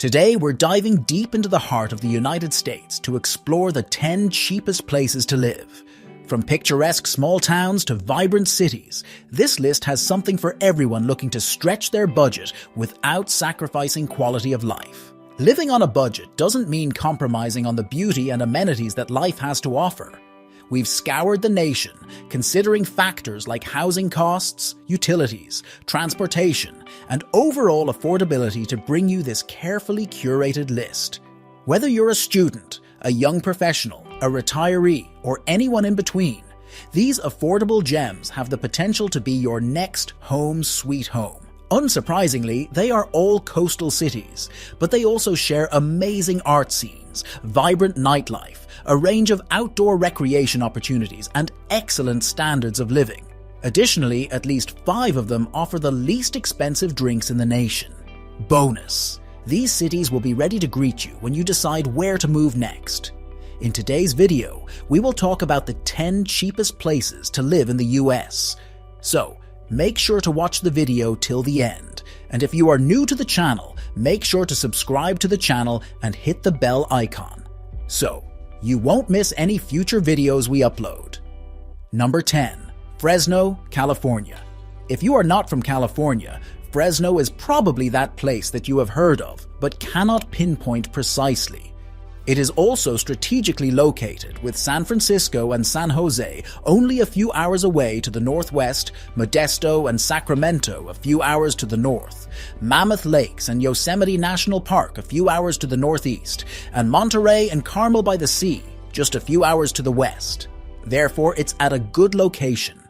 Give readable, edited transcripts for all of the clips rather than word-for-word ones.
Today, we're diving deep into the heart of the United States to explore the 10 cheapest places to live. From picturesque small towns to vibrant cities, this list has something for everyone looking to stretch their budget without sacrificing quality of life. Living on a budget doesn't mean compromising on the beauty and amenities that life has to offer. We've scoured the nation, considering factors like housing costs, utilities, transportation, and overall affordability to bring you this carefully curated list. Whether you're a student, a young professional, a retiree, or anyone in between, these affordable gems have the potential to be your next home sweet home. Unsurprisingly, they are all coastal cities, but they also share amazing art scenes, vibrant nightlife, a range of outdoor recreation opportunities, and excellent standards of living. Additionally, at least 5 of them offer the least expensive drinks in the nation. Bonus: these cities will be ready to greet you when you decide where to move next. In today's video, we will talk about the 10 cheapest places to live in the US. So, make sure to watch the video till the end. And if you are new to the channel, make sure to subscribe to the channel and hit the bell icon, so you won't miss any future videos we upload. Number 10. Fresno, California. If you are not from California, Fresno is probably that place that you have heard of, but cannot pinpoint precisely. It is also strategically located, with San Francisco and San Jose only a few hours away to the northwest, Modesto and Sacramento a few hours to the north, Mammoth Lakes and Yosemite National Park a few hours to the northeast, and Monterey and Carmel by the Sea just a few hours to the west. Therefore, it's at a good location.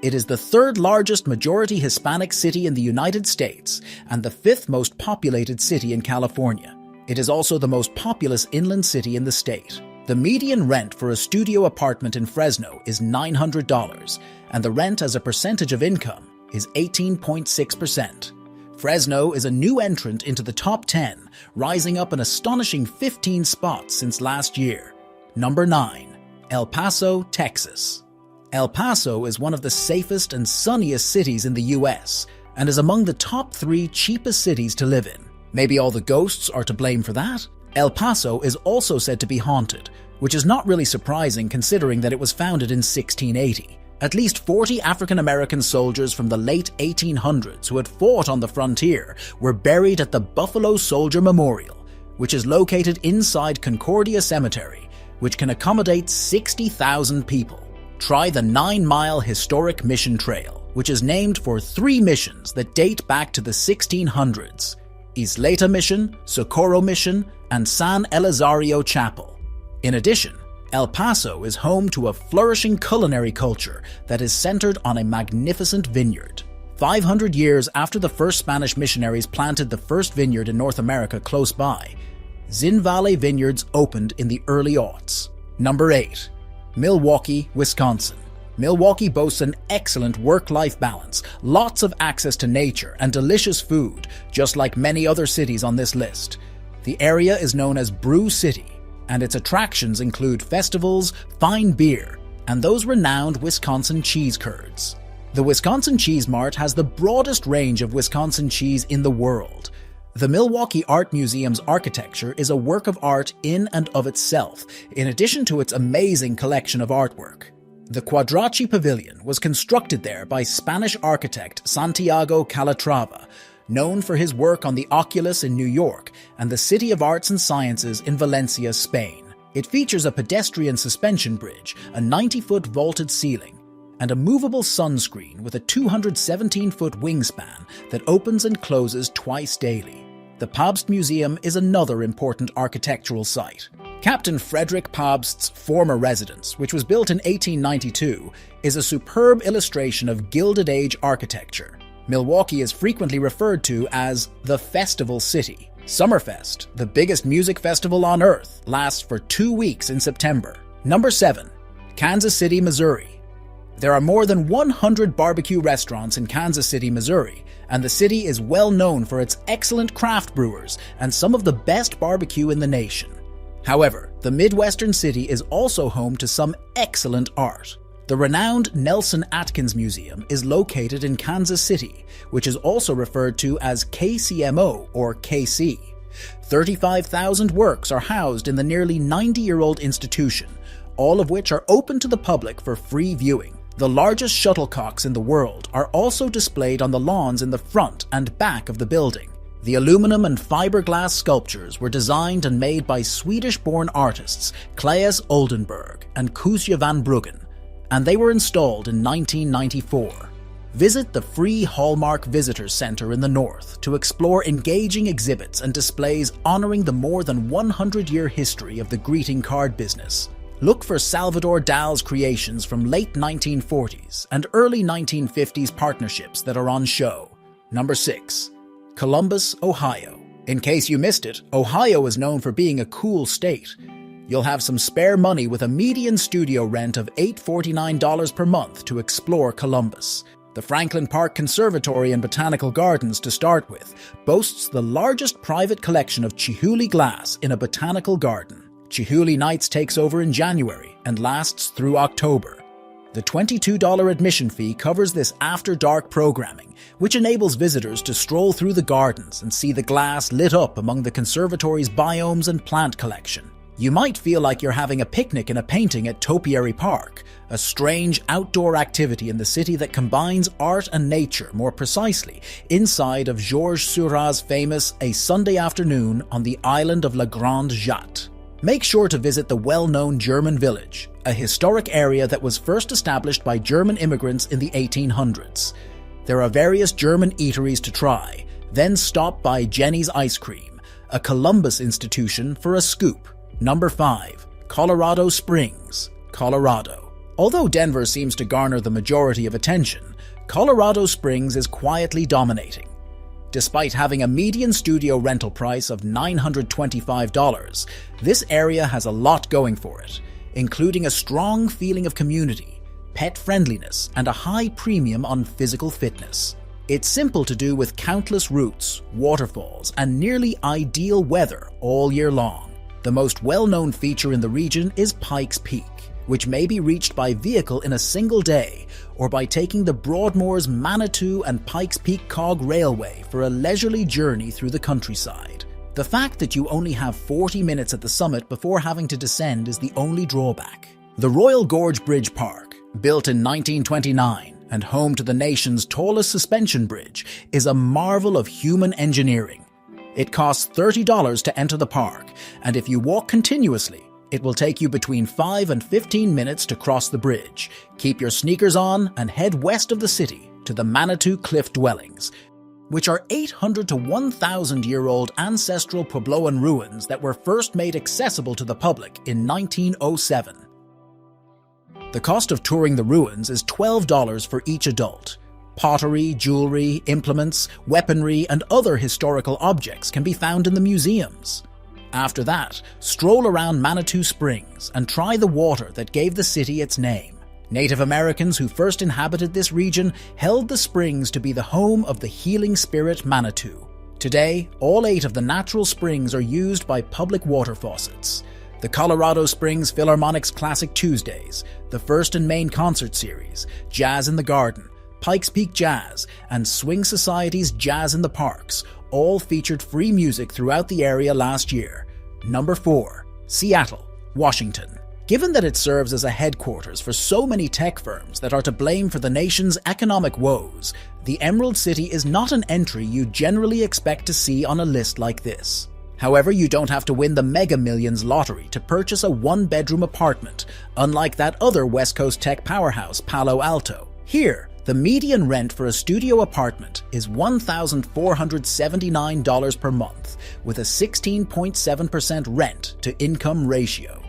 It is the 3rd largest majority Hispanic city in the United States and the 5th most populated city in California. It is also the most populous inland city in the state. The median rent for a studio apartment in Fresno is $900, and the rent as a percentage of income is 18.6%. Fresno is a new entrant into the top 10, rising up an astonishing 15 spots since last year. Number 9. El Paso, Texas. El Paso is one of the safest and sunniest cities in the US, and is among the top 3 cheapest cities to live in. Maybe all the ghosts are to blame for that? El Paso is also said to be haunted, which is not really surprising considering that it was founded in 1680. At least 40 African-American soldiers from the late 1800s who had fought on the frontier were buried at the Buffalo Soldier Memorial, which is located inside Concordia Cemetery, which can accommodate 60,000 people. Try the 9-mile historic mission trail, which is named for 3 missions that date back to the 1600s. Isleta Mission, Socorro Mission, and San Elizario Chapel. In addition, El Paso is home to a flourishing culinary culture that is centered on a magnificent vineyard. 500 years after the first Spanish missionaries planted the first vineyard in North America close by, Zin Valley Vineyards opened in the early aughts. Number 8. Milwaukee, Wisconsin. Milwaukee boasts an excellent work-life balance, lots of access to nature, and delicious food, just like many other cities on this list. The area is known as Brew City, and its attractions include festivals, fine beer, and those renowned Wisconsin cheese curds. The Wisconsin Cheese Mart has the broadest range of Wisconsin cheese in the world. The Milwaukee Art Museum's architecture is a work of art in and of itself, in addition to its amazing collection of artwork. The Quadrachi Pavilion was constructed there by Spanish architect Santiago Calatrava, known for his work on the Oculus in New York and the City of Arts and Sciences in Valencia, Spain. It features a pedestrian suspension bridge, a 90-foot vaulted ceiling, and a movable sunscreen with a 217-foot wingspan that opens and closes twice daily. The Pabst Museum is another important architectural site. Captain Frederick Pabst's former residence, which was built in 1892, is a superb illustration of Gilded Age architecture. Milwaukee is frequently referred to as the Festival City. Summerfest, the biggest music festival on Earth, lasts for 2 weeks in September. Number 7. Kansas City, Missouri. There are more than 100 barbecue restaurants in Kansas City, Missouri, and the city is well known for its excellent craft brewers and some of the best barbecue in the nation. However, the Midwestern city is also home to some excellent art. The renowned Nelson Atkins Museum is located in Kansas City, which is also referred to as KCMO or KC. 35,000 works are housed in the nearly 90-year-old institution, all of which are open to the public for free viewing. The largest shuttlecocks in the world are also displayed on the lawns in the front and back of the building. The aluminum and fiberglass sculptures were designed and made by Swedish-born artists Claes Oldenburg and Kusja van Bruggen, and they were installed in 1994. Visit the free Hallmark Visitors Center in the north to explore engaging exhibits and displays honoring the more than 100-year history of the greeting card business. Look for Salvador Dali's creations from late 1940s and early 1950s partnerships that are on show. Number 6. Columbus, Ohio. In case you missed it, Ohio is known for being a cool state. You'll have some spare money with a median studio rent of $849 per month to explore Columbus. The Franklin Park Conservatory and Botanical Gardens, to start with, boasts the largest private collection of Chihuly glass in a botanical garden. Chihuly Nights takes over in January and lasts through October. The $22 admission fee covers this after-dark programming, which enables visitors to stroll through the gardens and see the glass lit up among the conservatory's biomes and plant collection. You might feel like you're having a picnic in a painting at Topiary Park, a strange outdoor activity in the city that combines art and nature, more precisely, inside of Georges Seurat's famous A Sunday Afternoon on the island of La Grande Jatte. Make sure to visit the well-known German Village, a historic area that was first established by German immigrants in the 1800s. There are various German eateries to try, then stop by Jenny's Ice Cream, a Columbus institution, for a scoop. Number 5. Colorado Springs, Colorado. Although Denver seems to garner the majority of attention, Colorado Springs is quietly dominating. Despite having a median studio rental price of $925, this area has a lot going for it, including a strong feeling of community, pet friendliness, and a high premium on physical fitness. It's simple to do with countless routes, waterfalls, and nearly ideal weather all year long. The most well-known feature in the region is Pikes Peak, which may be reached by vehicle in a single day or by taking the Broadmoor's Manitou and Pikes Peak Cog Railway for a leisurely journey through the countryside. The fact that you only have 40 minutes at the summit before having to descend is the only drawback. The Royal Gorge Bridge Park, built in 1929 and home to the nation's tallest suspension bridge, is a marvel of human engineering. It costs $30 to enter the park, and if you walk continuously, it will take you between 5 and 15 minutes to cross the bridge. Keep your sneakers on and head west of the city to the Manitou Cliff Dwellings, which are 800 to 1,000-year-old ancestral Puebloan ruins that were first made accessible to the public in 1907. The cost of touring the ruins is $12 for each adult. Pottery, jewelry, implements, weaponry, and other historical objects can be found in the museums. After that, stroll around Manitou Springs and try the water that gave the city its name. Native Americans who first inhabited this region held the springs to be the home of the healing spirit Manitou. Today, all 8 of the natural springs are used by public water faucets. The Colorado Springs Philharmonic's Classic Tuesdays, the First and Main Concert Series, Jazz in the Garden, Pikes Peak Jazz, and Swing Society's Jazz in the Parks all featured free music throughout the area last year. Number 4. Seattle, Washington. Given that it serves as a headquarters for so many tech firms that are to blame for the nation's economic woes, the Emerald City is not an entry you generally expect to see on a list like this. However, you don't have to win the Mega Millions lottery to purchase a one-bedroom apartment, unlike that other West Coast tech powerhouse, Palo Alto. Here, the median rent for a studio apartment is $1,479 per month, with a 16.7% rent-to-income ratio.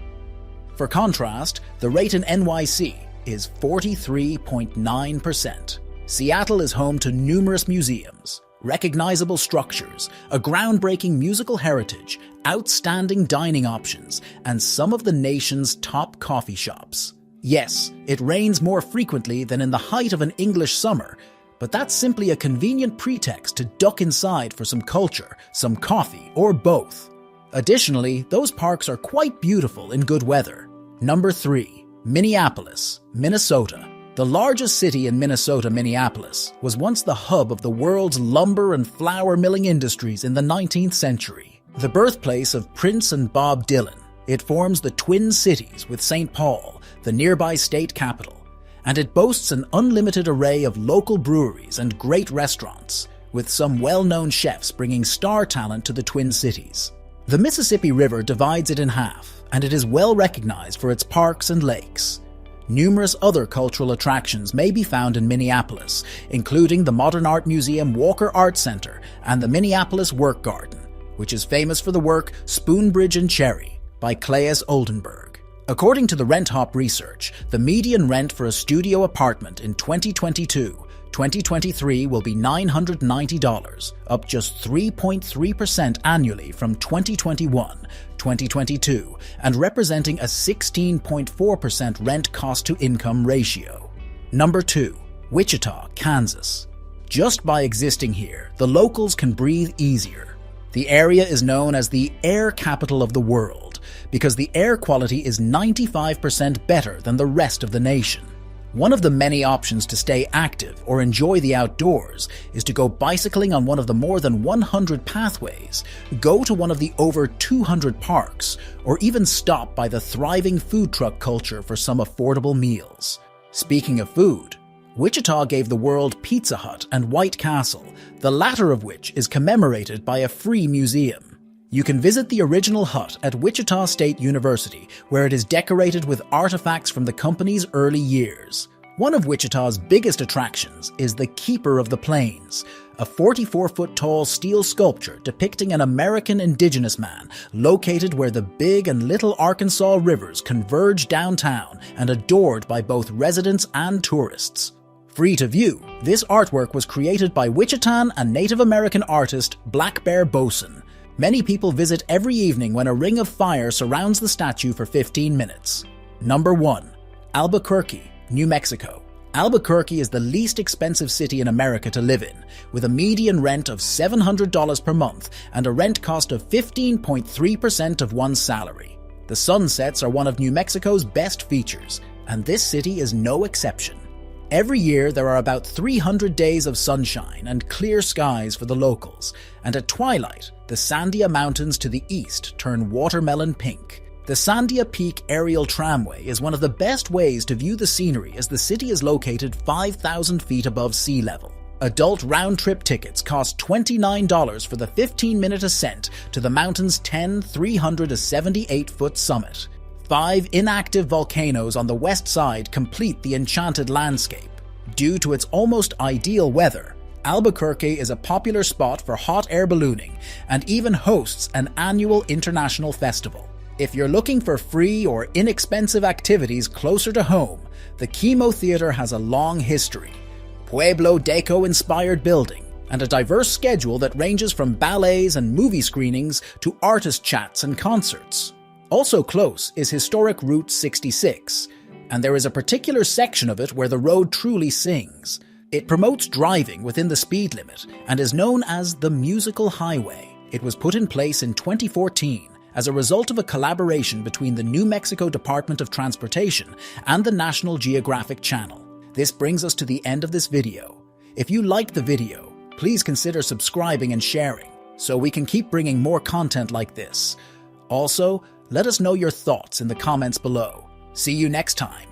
For contrast, the rate in NYC is 43.9%. Seattle is home to numerous museums, recognizable structures, a groundbreaking musical heritage, outstanding dining options, and some of the nation's top coffee shops. Yes, it rains more frequently than in the height of an English summer, but that's simply a convenient pretext to duck inside for some culture, some coffee, or both. Additionally, those parks are quite beautiful in good weather. Number 3. Minneapolis, Minnesota. The largest city in Minnesota, Minneapolis, was once the hub of the world's lumber and flour milling industries in the 19th century. The birthplace of Prince and Bob Dylan, it forms the Twin Cities with St. Paul, the nearby state capital, and it boasts an unlimited array of local breweries and great restaurants, with some well-known chefs bringing star talent to the Twin Cities. The Mississippi River divides it in half, and it is well recognized for its parks and lakes. Numerous other cultural attractions may be found in Minneapolis, including the Modern Art Museum Walker Art Center and the Minneapolis Work Garden, which is famous for the work Spoonbridge and Cherry by Claes Oldenburg. According to the Rent Hop research, the median rent for a studio apartment in 2022-2023 will be $990, up just 3.3% annually from 2021-2022, and representing a 16.4% rent cost-to-income ratio. Number 2. Wichita, Kansas. Just by existing here, the locals can breathe easier. The area is known as the air capital of the world because the air quality is 95% better than the rest of the nation. One of the many options to stay active or enjoy the outdoors is to go bicycling on one of the more than 100 pathways, go to one of the over 200 parks, or even stop by the thriving food truck culture for some affordable meals. Speaking of food, Wichita gave the world Pizza Hut and White Castle, the latter of which is commemorated by a free museum. You can visit the original hut at Wichita State University, where it is decorated with artifacts from the company's early years. One of Wichita's biggest attractions is the Keeper of the Plains, a 44-foot-tall steel sculpture depicting an American indigenous man located where the Big and Little Arkansas rivers converge downtown and adored by both residents and tourists. Free to view, this artwork was created by Wichitan and Native American artist Black Bear Boson. Many people visit every evening when a ring of fire surrounds the statue for 15 minutes. Number 1. Albuquerque, New Mexico. Albuquerque is the least expensive city in America to live in, with a median rent of $700 per month and a rent cost of 15.3% of one's salary. The sunsets are one of New Mexico's best features, and this city is no exception. Every year there are about 300 days of sunshine and clear skies for the locals, and at twilight, the Sandia Mountains to the east turn watermelon pink. The Sandia Peak Aerial Tramway is one of the best ways to view the scenery as the city is located 5,000 feet above sea level. Adult round-trip tickets cost $29 for the 15-minute ascent to the mountain's 378-foot summit. 5 inactive volcanoes on the west side complete the enchanted landscape. Due to its almost ideal weather, Albuquerque is a popular spot for hot air ballooning and even hosts an annual international festival. If you're looking for free or inexpensive activities closer to home, the Chemo Theater has a long history, Pueblo Deco-inspired building, and a diverse schedule that ranges from ballets and movie screenings to artist chats and concerts. Also close is historic Route 66, and there is a particular section of it where the road truly sings. It promotes driving within the speed limit and is known as the Musical Highway. It was put in place in 2014 as a result of a collaboration between the New Mexico Department of Transportation and the National Geographic Channel. This brings us to the end of this video. If you liked the video, please consider subscribing and sharing so we can keep bringing more content like this. Also, let us know your thoughts in the comments below. See you next time.